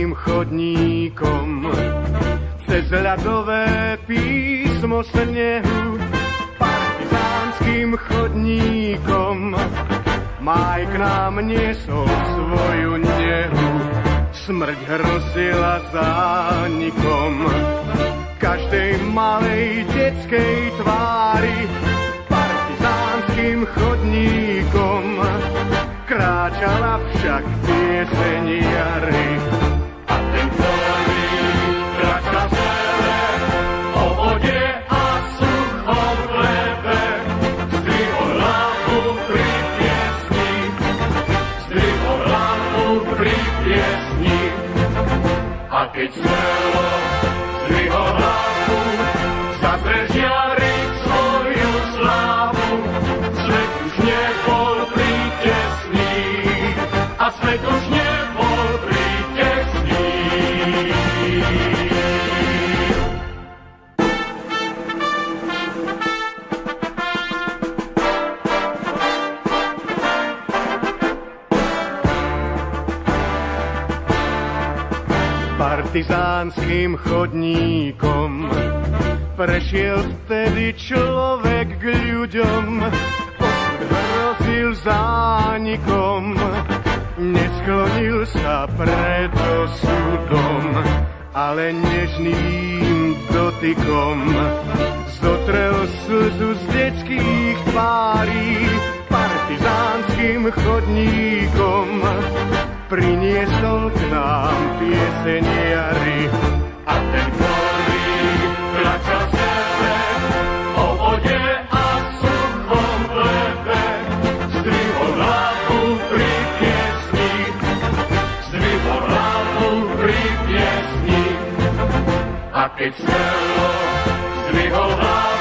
partizánskym chodníkom. Cez ľadové písmo snehu, partizánskym chodníkom. Máj k nám niesol svoju nehu, smrť hrozila zánikom. Každej malej detskej tvári, partizánskym chodníkom, kráčala však pieseň jary. A ten ktorý kráča zele o vode a suchom chlebe, zdvihol hlavu pri piesni, zdvihol hlavu pri piesni. A keď smelo zdvihol hlavu, zase žiariť svoju slávu, svet už nebol prítesný, a svet už nebol prítesný. Partizánskym chodníkom prešiel vtedy človek k ľuďom, osud hrozil zánikom, nesklonil sa pred osudom, ale nežným dotykom zotrel slzu z detských tvárí. Partizánskym chodníkom priniesol k nám pieseň jary. A ten, ktorý kľačal sebe o vode a suchom chlebe, zdvihol hlavu pri piesni, zdvihol hlavu pri piesni. A keď smelo zdvihol hlavu,